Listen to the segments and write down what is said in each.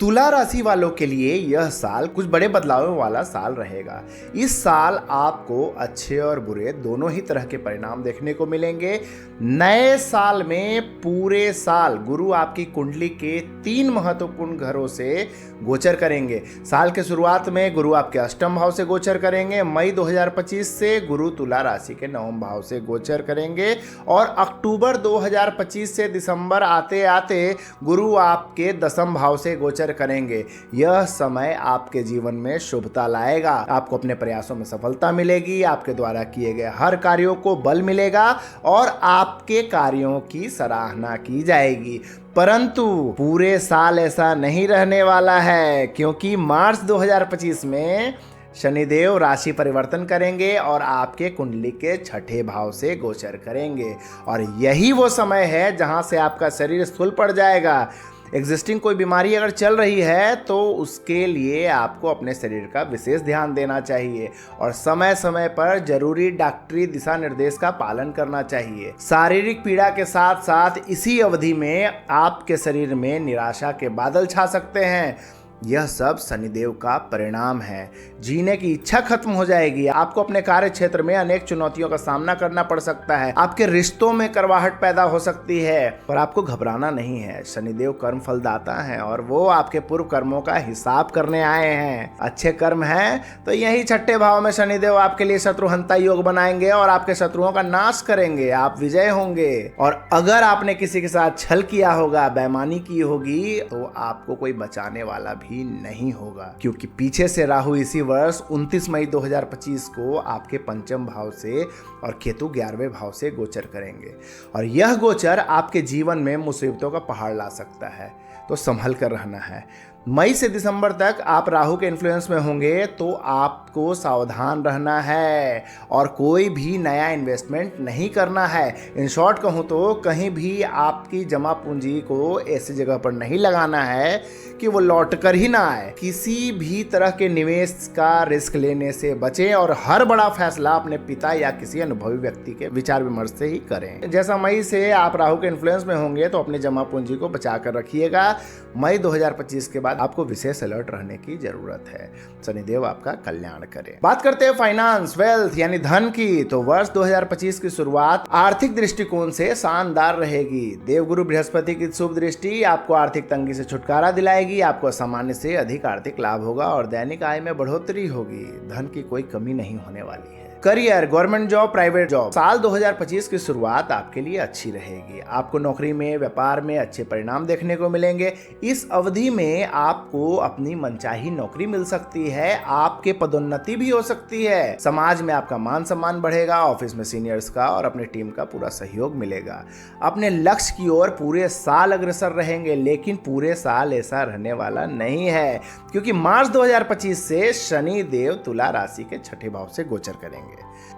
तुला राशि वालों के लिए यह साल कुछ बड़े बदलावों वाला साल रहेगा। इस साल आपको अच्छे और बुरे दोनों ही तरह के परिणाम देखने को मिलेंगे। नए साल में पूरे साल गुरु आपकी कुंडली के 3 महत्वपूर्ण घरों से गोचर करेंगे। साल के शुरुआत में गुरु आपके अष्टम भाव से गोचर करेंगे। मई 2025 से गुरु तुला राशि के 9वें भाव से गोचर करेंगे और अक्टूबर 2025 से दिसंबर आते आते गुरु आपके 10वें भाव से गोचर करेंगे। यह समय आपके जीवन में शुभता लाएगा। आपको अपने प्रयासों में सफलता मिलेगी। आपके द्वारा किए गए हर कार्यों को बल मिलेगा और आपके कार्यों की सराहना की जाएगी। परंतु पूरे साल ऐसा नहीं रहने वाला है, क्योंकि मार्च 2025 में शनिदेव राशि परिवर्तन करेंगे और आपके कुंडली के 6ठे भाव से गोचर करेंगे। और यही वो समय है जहां से आपका शरीर स्थूल पड़ जाएगा। एग्जिस्टिंग कोई बीमारी अगर चल रही है तो उसके लिए आपको अपने शरीर का विशेष ध्यान देना चाहिए और समय समय पर जरूरी डॉक्टरी दिशा निर्देश का पालन करना चाहिए। शारीरिक पीड़ा के साथ साथ इसी अवधि में आपके शरीर में निराशा के बादल छा सकते हैं। यह सब शनिदेव का परिणाम है। जीने की इच्छा खत्म हो जाएगी। आपको अपने कार्य क्षेत्र में अनेक चुनौतियों का सामना करना पड़ सकता है। आपके रिश्तों में कड़वाहट पैदा हो सकती है, पर आपको घबराना नहीं है। शनिदेव कर्म फलदाता है और वो आपके पूर्व कर्मों का हिसाब करने आए हैं। अच्छे कर्म हैं तो यही 6ठे भाव में शनिदेव आपके लिए शत्रुहंता योग बनाएंगे और आपके शत्रुओं का नाश करेंगे। आप विजय होंगे। और अगर आपने किसी के साथ छल किया होगा, बेईमानी की होगी, तो आपको कोई बचाने वाला भी नहीं होगा, क्योंकि पीछे से राहु इसी वर्ष 29 मई 2025 को आपके 5वें भाव से और केतु 11वें भाव से गोचर करेंगे। और यह गोचर आपके जीवन में मुसीबतों का पहाड़ ला सकता है, तो संभल कर रहना है। मई से दिसंबर तक आप राहु के इन्फ्लुएंस में होंगे, तो आपको सावधान रहना है और कोई भी नया इन्वेस्टमेंट नहीं करना है। इन शॉर्ट कहूँ तो कहीं भी आपकी जमा पूंजी को ऐसी जगह पर नहीं लगाना है कि वो लौट कर ही ना आए। किसी भी तरह के निवेश का रिस्क लेने से बचें और हर बड़ा फैसला अपने पिता या किसी अनुभवी व्यक्ति के विचार विमर्श से ही करें। जैसा मई से आप राहु के इन्फ्लुएंस में होंगे तो अपनी जमा पूंजी को बचा कर रखिएगा। मई 2025 के बाद आपको विशेष अलर्ट रहने की जरूरत है। शनिदेव आपका कल्याण करे। बात करते हैं फाइनेंस, वेल्थ यानी धन की, तो वर्ष 2025 की शुरुआत आर्थिक दृष्टिकोण से शानदार रहेगी। देवगुरु बृहस्पति की शुभ दृष्टि आपको आर्थिक तंगी से छुटकारा दिलाएगी। आपको सामान्य से अधिक आर्थिक लाभ होगा और दैनिक आय में बढ़ोतरी होगी। धन की कोई कमी नहीं होने वाली है। Career, government job, private job, साल 2025 की शुरुआत आपके लिए अच्छी रहेगी। आपको नौकरी में, व्यापार में अच्छे परिणाम देखने को मिलेंगे। इस अवधि में आपको अपनी मनचाही नौकरी मिल सकती है। आपके पदोन्नति भी हो सकती है। समाज में आपका मान सम्मान बढ़ेगा। ऑफिस में सीनियर्स का और अपनी टीम का पूरा सहयोग मिलेगा। अपने लक्ष्य की ओर पूरे साल अग्रसर रहेंगे, लेकिन पूरे साल ऐसा रहने वाला नहीं है, क्योंकि मार्च 2025 से शनि देव तुला राशि के 6ठे भाव से गोचर करेंगे,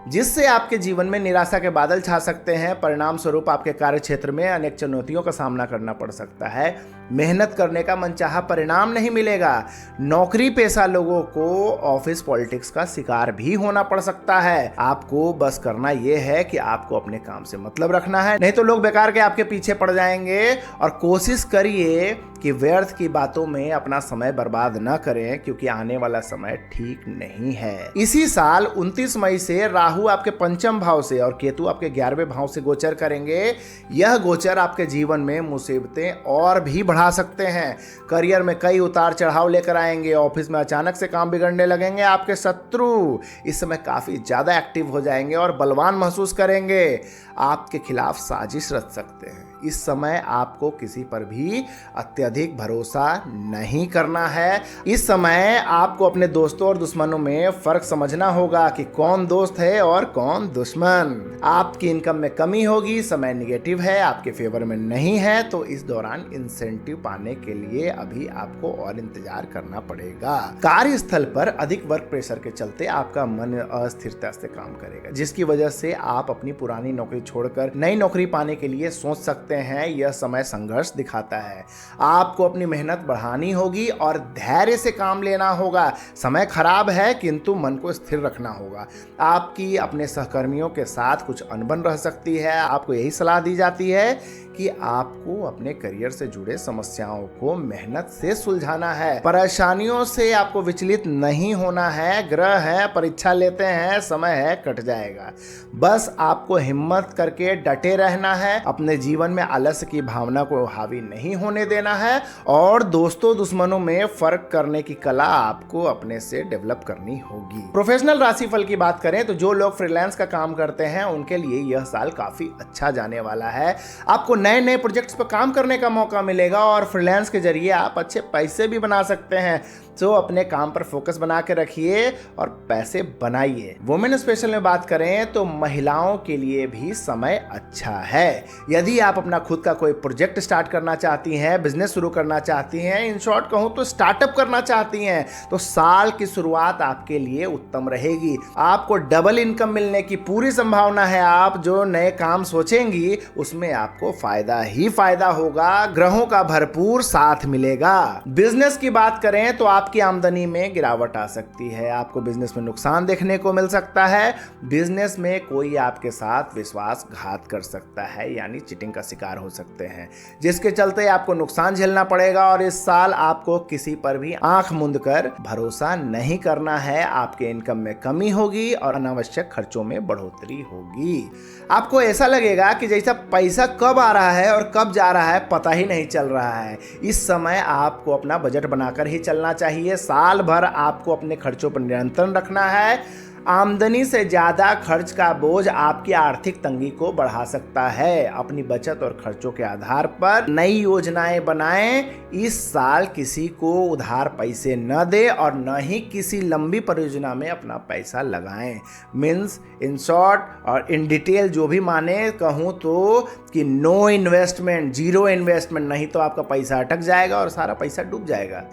जिससे आपके जीवन में निराशा के बादल छा सकते हैं। परिणाम स्वरूप आपके कार्य क्षेत्र में अनेक चुनौतियों का सामना करना पड़ सकता है। मेहनत करने का मनचाहा परिणाम नहीं मिलेगा। नौकरी पेशा लोगों को ऑफिस पॉलिटिक्स का शिकार भी होना पड़ सकता है। आपको बस करना यह है कि आपको अपने काम से मतलब रखना है, नहीं तो लोग बेकार के आपके पीछे पड़ जाएंगे। और कोशिश करिए कि व्यर्थ की बातों में अपना समय बर्बाद न करें, क्योंकि आने वाला समय ठीक नहीं है। इसी साल 29 मई से राहु आपके 5वें भाव से और केतु आपके 11वें भाव से गोचर करेंगे। यह गोचर आपके जीवन में मुसीबतें और भी बढ़ा सकते हैं। करियर में कई उतार चढ़ाव लेकर आएंगे। ऑफिस में अचानक से काम बिगड़ने लगेंगे। आपके शत्रु इस समय काफी ज्यादा एक्टिव हो जाएंगे और बलवान महसूस करेंगे। आपके खिलाफ साजिश रच सकते हैं। इस समय आपको किसी पर भी अत्यधिक भरोसा नहीं करना है। इस समय आपको अपने दोस्तों और दुश्मनों में फर्क समझना होगा कि कौन दोस्त है और कौन दुश्मन। आपकी इनकम में कमी होगी। समय निगेटिव है, आपके फेवर में नहीं है, तो इस दौरान इंसेंटिव पाने के लिए अभी आपको और इंतजार करना पड़ेगा। कार्यस्थल पर अधिक वर्क प्रेशर के चलते आपका मन अस्थिरता से काम करेगा, जिसकी वजह से आप अपनी पुरानी नौकरी छोड़कर नई नौकरी पाने के लिए सोच सकते करते हैं यह समय संघर्ष दिखाता है। आपको अपनी मेहनत बढ़ानी होगी और धैर्य से काम लेना होगा। समय खराब है किंतु मन को स्थिर रखना होगा। आपकी अपने सहकर्मियों के साथ कुछ अनबन रह सकती है। आपको यही सलाह दी जाती है कि आपको अपने करियर से जुड़े समस्याओं को मेहनत से सुलझाना है। परेशानियों से आपको विचलित नहीं होना है। ग्रह है, परीक्षा लेते हैं, समय है, कट जाएगा। बस आपको हिम्मत करके डटे रहना है। अपने जीवन में आलस्य की भावना को हावी नहीं होने देना है और दोस्तों दुश्मनों में फर्क करने की कला आपको अपने से डेवलप करनी होगी। प्रोफेशनल राशिफल की बात करें तो जो लोग फ्रीलांस का काम करते हैं उनके लिए यह साल काफी अच्छा जाने वाला है। आपको नए नए प्रोजेक्ट्स पर काम करने का मौका मिलेगा और फ्रीलांस के जरिए आप अच्छे पैसे भी बना सकते हैं। तो अपने काम पर फोकस बना के रखिए और पैसे बनाइए। वुमेन स्पेशल में बात करें तो महिलाओं के लिए भी समय अच्छा है। यदि आप अपना खुद का कोई प्रोजेक्ट स्टार्ट करना चाहती हैं, बिजनेस शुरू करना चाहती हैं, इन शॉर्ट कहूं तो स्टार्टअप करना चाहती हैं, तो साल की शुरुआत आपके लिए उत्तम रहेगी। आपको डबल इनकम मिलने की पूरी संभावना है। आप जो नए काम सोचेंगी उसमें आपको फायदा ही फायदा होगा। ग्रहों का भरपूर साथ मिलेगा। बिजनेस की बात करें तो आपकी आमदनी में गिरावट आ सकती है। आपको बिजनेस में नुकसान देखने को मिल सकता है। बिजनेस में कोई आपके साथ विश्वासघात कर सकता है, यानी चीटिंग का शिकार हो सकते हैं, जिसके चलते आपको नुकसान झेलना पड़ेगा। और इस साल आपको किसी पर भी आंख मूंद कर भरोसा नहीं करना है। आपके इनकम में कमी होगी और अनावश्यक खर्चों में बढ़ोतरी होगी। आपको ऐसा लगेगा कि जैसा पैसा कब आ रहा है और कब जा रहा है पता ही नहीं चल रहा है। इस समय आपको अपना बजट बनाकर ही चलना चाहिए। साल भर आपको अपने खर्चों पर नियंत्रण रखना है। आमदनी से ज्यादा खर्च का बोझ आपकी आर्थिक तंगी को बढ़ा सकता है। अपनी बचत और खर्चों के आधार पर नई योजनाएं बनाएं। इस साल किसी को उधार पैसे न दे और न ही किसी लंबी परियोजना में अपना पैसा लगाएं। मीन्स इन शॉर्ट और इन डिटेल जो भी माने कहूँ तो कि नो इन्वेस्टमेंट, जीरो इन्वेस्टमेंट, नहीं तो आपका पैसा अटक जाएगा और सारा पैसा डूब जाएगा।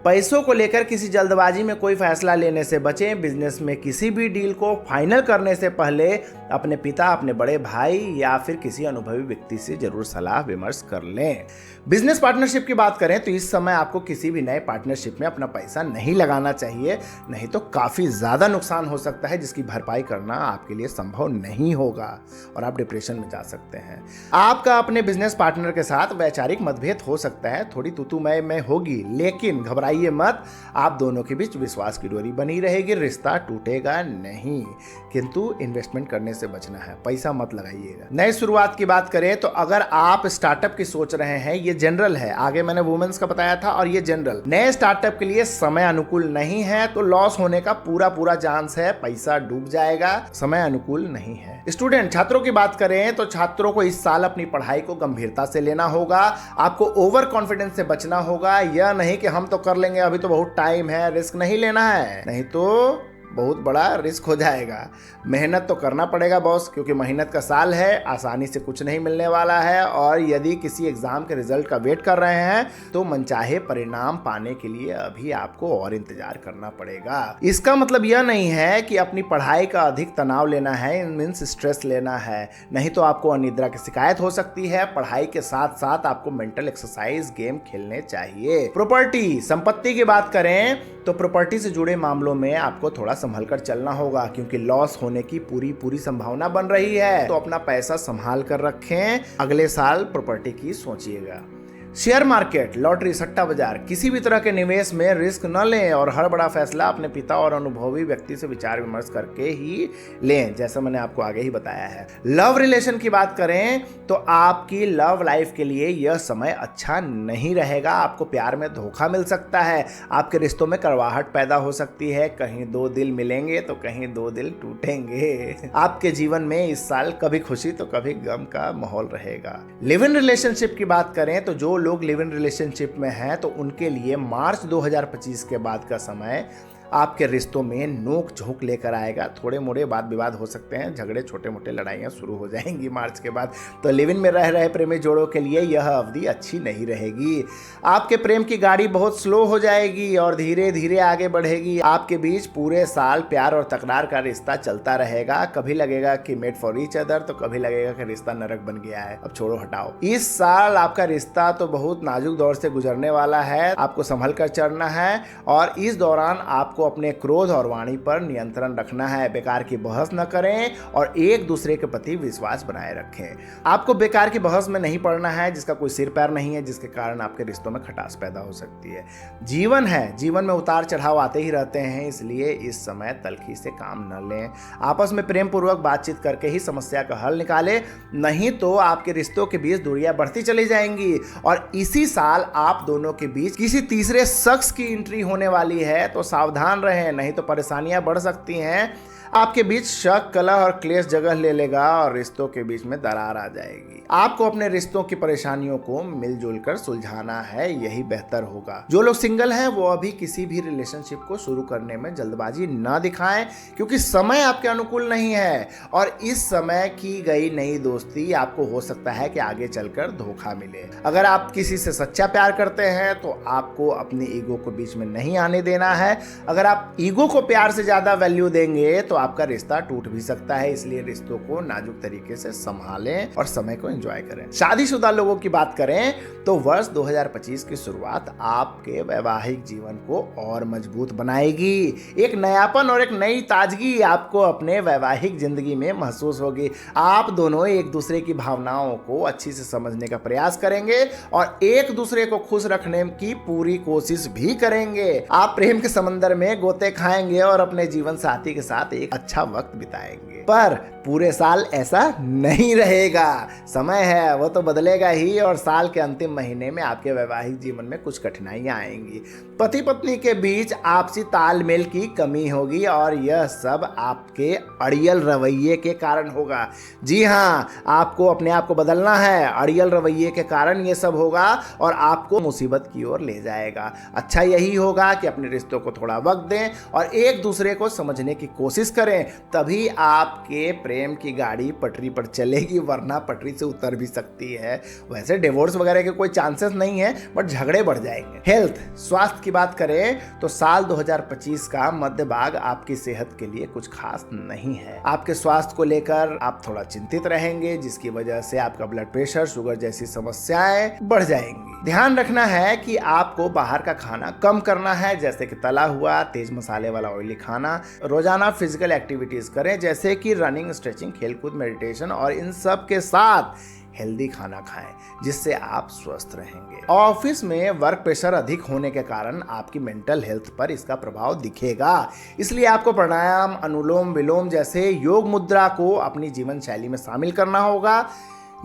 पैसों को लेकर किसी जल्दबाजी में कोई फैसला लेने से बचें। बिजनेस में किसी भी डील को फाइनल करने से पहले अपने पिता, अपने बड़े भाई या फिर किसी अनुभवी व्यक्ति से जरूर सलाह विमर्श कर लें। बिजनेस पार्टनरशिप की बात करें तो इस समय आपको किसी भी नए पार्टनरशिप में अपना पैसा नहीं लगाना चाहिए, नहीं तो काफ़ी ज़्यादा नुकसान हो सकता है जिसकी भरपाई करना आपके लिए संभव नहीं होगा और आप डिप्रेशन में जा सकते हैं। आपका अपने बिजनेस पार्टनर के साथ वैचारिक मतभेद हो सकता है, थोड़ी तूतू-मैं में होगी, लेकिन घबराइए मत। आप दोनों के बीच विश्वास की डोरी बनी रहेगी, रिश्ता टूटेगा नहीं। किंतु इन्वेस्टमेंट करने से बचना है, पैसा मत लगाइएगा। नई शुरुआत की बात करें तो अगर आप स्टार्टअप की सोच रहे हैं, ये जनरल है, आगे मैंने वुमेन्स का बताया था और ये जनरल, नए स्टार्टअप के लिए समय अनुकूल नहीं है तो लॉस होने का पूरा चांस है, पैसा डूब जाएगा, समय अनुकूल नहीं है। स्टूडेंट, छात्रों की बात करें तो छात्रों को इस साल अपनी पढ़ाई को गंभीरता से लेना होगा। आपको ओवर कॉन्फिडेंस से बचना होगा। यह नहीं कि हम तो कर लेंगे, अभी तो बहुत टाइम है, रिस्क नहीं लेना है, नहीं तो बहुत बड़ा रिस्क हो जाएगा। मेहनत तो करना पड़ेगा बॉस, क्योंकि मेहनत का साल है, आसानी से कुछ नहीं मिलने वाला है। और यदि किसी एग्जाम के रिजल्ट का वेट कर रहे हैं तो मनचाहे परिणाम पाने के लिए अभी आपको और इंतजार करना पड़ेगा। इसका मतलब यह नहीं है कि अपनी पढ़ाई का अधिक तनाव लेना है, मीन्स स्ट्रेस लेना है, नहीं तो आपको अनिद्रा की शिकायत हो सकती है। पढ़ाई के साथ साथ आपको मेंटल एक्सरसाइज, गेम खेलने चाहिए। प्रॉपर्टी, संपत्ति की बात करें तो प्रॉपर्टी से जुड़े मामलों में आपको थोड़ा संभल कर चलना होगा, क्योंकि लॉस होने की पूरी संभावना बन रही है। तो अपना पैसा संभाल कर रखें, अगले साल प्रॉपर्टी की सोचिएगा। शेयर मार्केट, लॉटरी, सट्टा बाजार, किसी भी तरह के निवेश में रिस्क न लें और हर बड़ा फैसला अपने पिता और अनुभवी व्यक्ति से विचार विमर्श करके ही लें, जैसा मैंने आपको आगे ही बताया है। लव रिलेशन की बात करें तो आपकी लव लाइफ के लिए यह समय अच्छा नहीं रहेगा। आपको प्यार में धोखा मिल सकता है, आपके रिश्तों में कड़वाहट पैदा हो सकती है, कहीं दो दिल मिलेंगे तो कहीं दो दिल टूटेंगे। आपके जीवन में इस साल कभी खुशी तो कभी गम का माहौल रहेगा। लिव इन रिलेशनशिप की बात करें तो जो लोग लिव इन रिलेशनशिप में हैं तो उनके लिए मार्च 2025 के बाद का समय आपके रिश्तों में नोक झोंक लेकर आएगा। थोड़े मोड़े वाद विवाद हो सकते हैं, झगड़े, छोटे मोटे लड़ाइयाँ शुरू हो जाएंगी मार्च के बाद। तो लिव इन में रह रहे प्रेमी जोड़ों के लिए यह अवधि अच्छी नहीं रहेगी। आपके प्रेम की गाड़ी बहुत स्लो हो जाएगी और धीरे धीरे आगे बढ़ेगी। आपके बीच पूरे साल प्यार और तकरार का रिश्ता चलता रहेगा। कभी लगेगा कि मेड फॉर ईच अदर, तो कभी लगेगा कि रिश्ता नरक बन गया है। अब छोड़ो, हटाओ। इस साल आपका रिश्ता तो बहुत नाजुक दौर से गुजरने वाला है। आपको संभल कर चलना है और इस दौरान आपको अपने क्रोध और वाणी पर नियंत्रण रखना है। बेकार की बहस न करें और एक दूसरे के प्रति विश्वास बनाए रखें। आपको बेकार की बहस में नहीं पड़ना है जिसका कोई सिर पैर नहीं है, जिसके कारण आपके रिश्तों में खटास पैदा हो सकती है। जीवन है, जीवन में उतार चढ़ाव आते ही रहते हैं, इसलिए इस समय तल्खी से काम न लें। आपस में प्रेम पूर्वक बातचीत करके ही समस्या का हल निकालें, नहीं तो आपके रिश्तों के बीच दूरियां बढ़ती चली जाएंगी। और इसी साल आप दोनों के बीच किसी तीसरे शख्स की एंट्री होने वाली है, तो सावधान रहें, नहीं तो परेशानियां बढ़ सकती हैं। आपके बीच शक, कलह और क्लेश जगह ले लेगा और रिश्तों के बीच में दरार आ जाएगी। आपको अपने रिश्तों की परेशानियों को मिलजुल कर सुलझाना है, यही बेहतर होगा। जो लोग सिंगल हैं वो अभी किसी भी रिलेशनशिप को शुरू करने में जल्दबाजी ना दिखाएं, क्योंकि समय आपके अनुकूल नहीं है और इस समय की गई नई दोस्ती आपको हो सकता है कि आगे चलकर धोखा मिले। अगर आप किसी से सच्चा प्यार करते हैं तो आपको अपनी ईगो को बीच में नहीं आने देना है। अगर आप ईगो को प्यार से ज्यादा वैल्यू देंगे तो आपका रिश्ता टूट भी सकता है, इसलिए रिश्तों को नाजुक तरीके से संभालें और समय को एंजॉय करें। शादीशुदा लोगों की बात करें तो वर्ष 2025 की शुरुआत आपके वैवाहिक जीवन को और मजबूत बनाएगी। एक नयापन और एक नई ताजगी आपको अपने वैवाहिक जिंदगी में महसूस होगी। आप दोनों एक दूसरे की भावनाओं को अच्छी से समझने का प्रयास करेंगे और एक दूसरे को खुश रखने की पूरी कोशिश भी करेंगे। आप प्रेम के समंदर में गोते खाएंगे और अपने जीवन साथी के साथ एक अच्छा वक्त बिताएंगे। पर पूरे साल ऐसा नहीं रहेगा। समय है वो तो बदलेगा ही और साल के अंतिम महीने में आपके वैवाहिक जीवन में कुछ कठिनाइयां आएंगी। पति पत्नी के बीच आपसी तालमेल की कमी होगी और यह सब आपके अड़ियल रवैये के कारण होगा। जी हाँ, आपको अपने आप को बदलना है। अड़ियल रवैये के कारण ये सब होगा और आपको मुसीबत की ओर ले जाएगा। अच्छा यही होगा कि अपने रिश्तों को थोड़ा वक्त दें और एक दूसरे को समझने की कोशिश करें, तभी आपके प्रेम की गाड़ी पटरी पर चलेगी, वरना पटरी से उतर भी सकती है। वैसे डिवोर्स वगैरह के कोई चांसेस नहीं है, बट झगड़े बढ़ जाएंगे। हेल्थ, स्वास्थ्य की बात करें तो साल 2025 का मध्य भाग आपकी सेहत के लिए कुछ खास नहीं है। आपके स्वास्थ्य को लेकर आप थोड़ा चिंतित रहेंगे, जिसकी वजह से आपका ब्लड प्रेशर, शुगर जैसी समस्याएं बढ़ जाएंगी। ध्यान रखना है कि आपको बाहर का खाना कम करना है, जैसे कि तला हुआ, तेज मसाले वाला ऑयली खाना। रोजाना फिजिकल एक्टिविटीज करें, जैसे कि रनिंग, स्ट्रेचिंग, खेलकूद, मेडिटेशन और इन सब के साथ हेल्दी खाना खाएं, जिससे आप स्वस्थ रहेंगे। ऑफिस में वर्क प्रेशर अधिक होने के कारण आपकी मेंटल हेल्थ पर इसका प्रभाव दिखेगा, इसलिए आपको प्राणायाम, अनुलोम विलोम जैसे योग मुद्रा को अपनी जीवन शैली में शामिल करना होगा।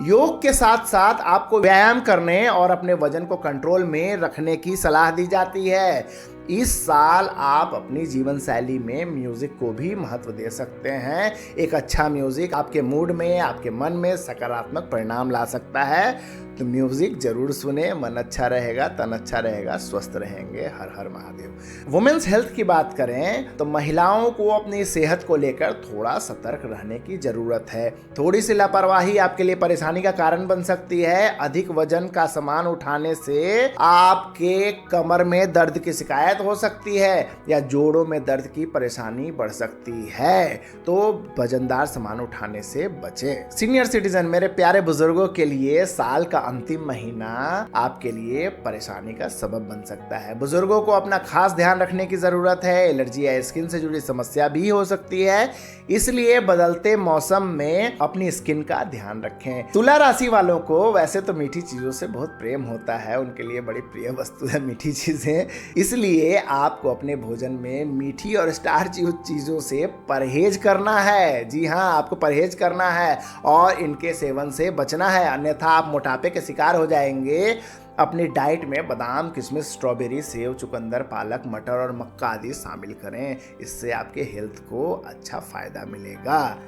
योग के साथ साथ आपको व्यायाम करने और अपने वजन को कंट्रोल में रखने की सलाह दी जाती है। इस साल आप अपनी जीवन शैली में म्यूजिक को भी महत्व दे सकते हैं। एक अच्छा म्यूजिक आपके मूड में, आपके मन में सकारात्मक परिणाम ला सकता है, तो म्यूजिक जरूर सुने। मन अच्छा रहेगा, तन अच्छा रहेगा, स्वस्थ रहेंगे। हर हर महादेव। वुमेन्स हेल्थ की बात करें तो महिलाओं को अपनी सेहत को लेकर थोड़ा सतर्क रहने की जरूरत है। थोड़ी सी लापरवाही आपके लिए परेशानी का कारण बन सकती है। अधिक वजन का सामान उठाने से आपके कमर में दर्द की शिकायत हो सकती है या जोड़ों में दर्द की परेशानी बढ़ सकती है, तो वजनदार सामान उठाने से बचें। सीनियर सिटीजन, मेरे प्यारे बुजुर्गों के लिए साल का अंतिम महीना आपके लिए परेशानी का सबब बन सकता है। बुजुर्गों को अपना खास ध्यान रखने की जरूरत है। एलर्जी या स्किन से जुड़ी समस्या भी हो सकती है, इसलिए बदलते मौसम में अपनी स्किन का ध्यान रखें। तुला राशि वालों को वैसे तो मीठी चीजों से बहुत प्रेम होता है, उनके लिए बड़ी प्रिय वस्तु है मीठी चीजें, इसलिए आपको अपने भोजन में मीठी और स्टार्च युक्त चीजों से परहेज करना है। जी हाँ, आपको परहेज करना है और इनके सेवन से बचना है, अन्यथा आप मोटापे के शिकार हो जाएंगे। अपनी डाइट में बादाम, किशमिश, स्ट्रॉबेरी, सेव, चुकंदर, पालक, मटर और मक्का आदि शामिल करें, इससे आपके हेल्थ को अच्छा फायदा मिलेगा।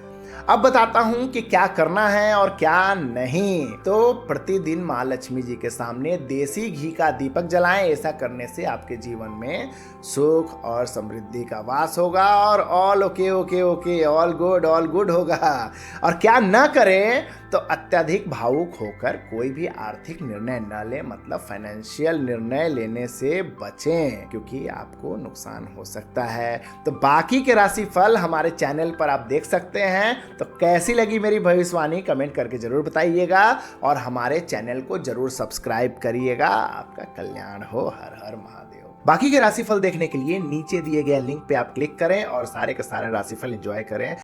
अब बताता हूं कि क्या करना है और क्या नहीं। तो प्रतिदिन माँ लक्ष्मी जी के सामने देसी घी का दीपक जलाएं। ऐसा करने से आपके जीवन में सुख और समृद्धि का वास होगा और all okay okay okay all good होगा। और क्या न करें तो अत्यधिक भावुक होकर कोई भी आर्थिक निर्णय न लें, मतलब फाइनेंशियल निर्णय लेने से बचें, क्योंकि आपको नुकसान हो सकता है। तो बाकी के राशि फल हमारे चैनल पर आप देख सकते हैं। तो कैसी लगी मेरी भविष्यवाणी कमेंट करके जरूर बताइएगा और हमारे चैनल को जरूर सब्सक्राइब करिएगा। आपका कल्याण हो। हर हर महादेव। बाकी के राशिफल देखने के लिए नीचे दिए गए लिंक पे आप क्लिक करें और सारे के सारे राशिफल एंजॉय करें।